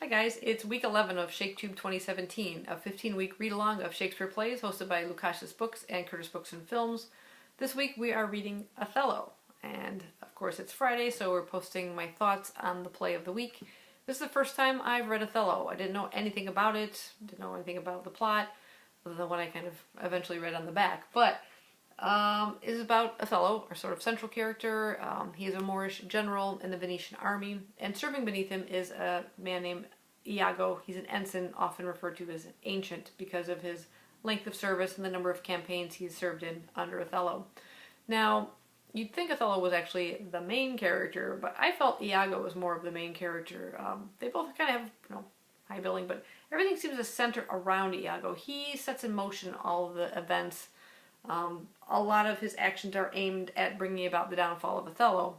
Hi guys, it's week 11 of ShakeTube 2017, a 15-week read-along of Shakespeare plays hosted by Lukash's Books and Curtis Books and Films. This week we are reading Othello, and of course it's Friday, so we're posting my thoughts on the play of the week. This is the first time I've read Othello. I didn't know anything about it, didn't know anything about the plot, other than what I kind of eventually read on the back. But it is about Othello, our sort of central character. He is a Moorish general in the Venetian army, and serving beneath him is a man named Iago. He's an ensign, often referred to as an ancient because of his length of service and the number of campaigns he's served in under Othello. Now, you'd think Othello was actually the main character, but I felt Iago was more of the main character. They both kind of have, high billing, but everything seems to center around Iago. He sets in motion all of the events. A lot of his actions are aimed at bringing about the downfall of Othello,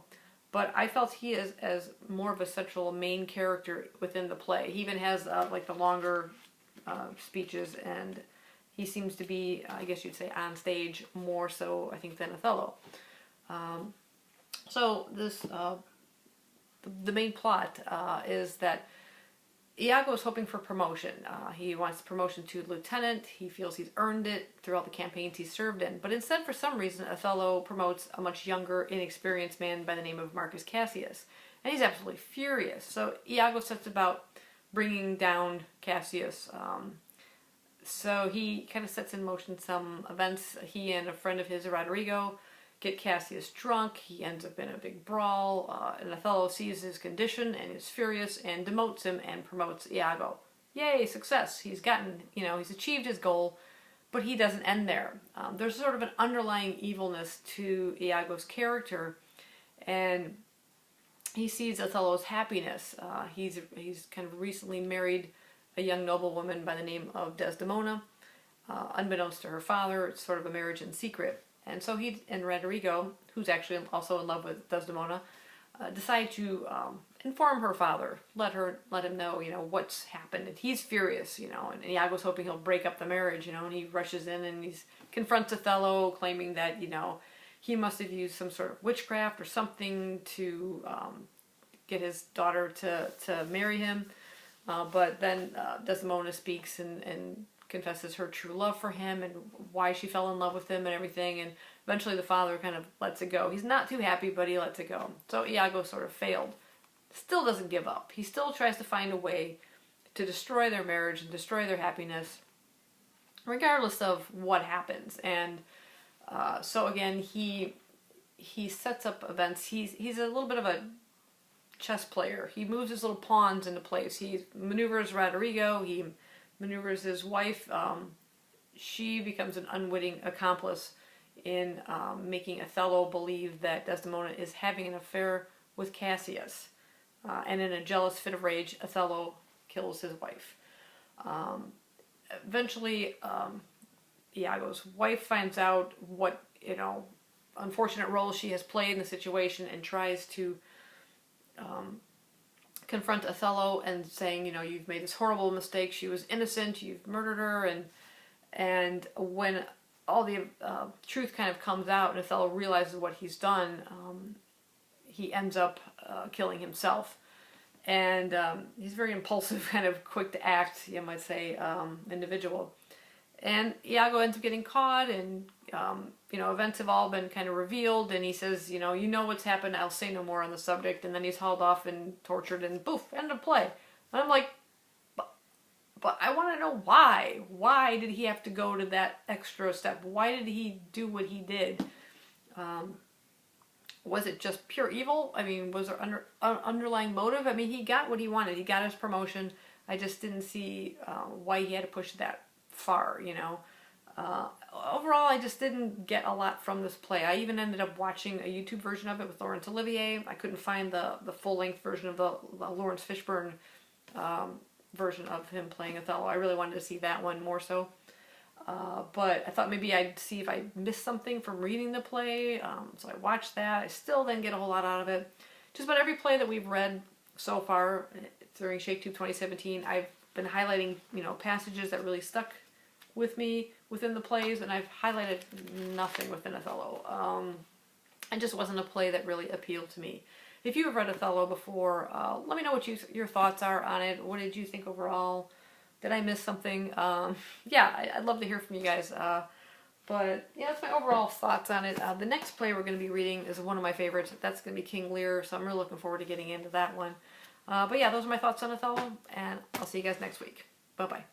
but I felt he is as more of a central main character within the play. He even has like the longer speeches, and he seems to be, I guess you'd say, on stage more so, I think, than Othello. So this the main plot is that Iago is hoping for promotion. He wants promotion to lieutenant. He feels he's earned it throughout the campaigns he's served in. But instead, for some reason, Othello promotes a much younger, inexperienced man by the name of Marcus Cassius. And he's absolutely furious. So Iago sets about bringing down Cassius. So he kind of sets in motion some events. He and a friend of his, Rodrigo, get Cassius drunk. He ends up in a big brawl, and Othello sees his condition and is furious and demotes him and promotes Iago. Yay, success! He's gotten, he's achieved his goal, but he doesn't end there. There's sort of an underlying evilness to Iago's character, and he sees Othello's happiness. He's kind of recently married a young noblewoman by the name of Desdemona. Unbeknownst to her father, it's sort of a marriage in secret. And so he and Rodrigo, who's actually also in love with Desdemona, decide to inform her father, let him know, what's happened. And he's furious, and Iago's hoping he'll break up the marriage, and he rushes in and he confronts Othello, claiming that, he must have used some sort of witchcraft or something to get his daughter to marry him. But then Desdemona speaks and confesses her true love for him and why she fell in love with him and everything, and eventually the father kind of lets it go. He's not too happy, but he lets it go. So Iago sort of failed. Still doesn't give up. He still tries to find a way to destroy their marriage and destroy their happiness, regardless of what happens. And so again, he sets up events. He's a little bit of a chess player. He moves his little pawns into place. He maneuvers Rodrigo. He maneuvers his wife. She becomes an unwitting accomplice in making Othello believe that Desdemona is having an affair with Cassius. And in a jealous fit of rage, Othello kills his wife. Eventually, Iago's wife finds out what, unfortunate role she has played in the situation and tries to confront Othello and saying, you've made this horrible mistake. She was innocent. You've murdered her. And when all the truth kind of comes out and Othello realizes what he's done, he ends up killing himself. And he's very impulsive, kind of quick to act, you might say, individual. And Iago ends up getting caught, and events have all been kind of revealed, and he says, you know what's happened, I'll say no more on the subject, and then he's hauled off and tortured, and poof, end of play. And I'm like, but I want to know why. Why did he have to go to that extra step? Why did he do what he did? Was it just pure evil? I mean, was there underlying motive? I mean, he got what he wanted. He got his promotion. I just didn't see why he had to push that far, Overall, I just didn't get a lot from this play. I even ended up watching a YouTube version of it with Laurence Olivier. I couldn't find the full-length version of the Lawrence Fishburne version of him playing Othello. I really wanted to see that one more so. But I thought maybe I'd see if I missed something from reading the play. So I watched that. I still didn't get a whole lot out of it. Just about every play that we've read so far during ShakeTube 2017, I've been highlighting, passages that really stuck with me within the plays, and I've highlighted nothing within Othello. It just wasn't a play that really appealed to me. if you have read Othello before, let me know what your thoughts are on it. What did you think overall? Did I miss something? Yeah, I'd love to hear from you guys. But yeah, that's my overall thoughts on it. The next play we're going to be reading is one of my favorites. That's going to be King Lear, so I'm really looking forward to getting into that one. But yeah, those are my thoughts on Othello, and I'll see you guys next week. Bye-bye.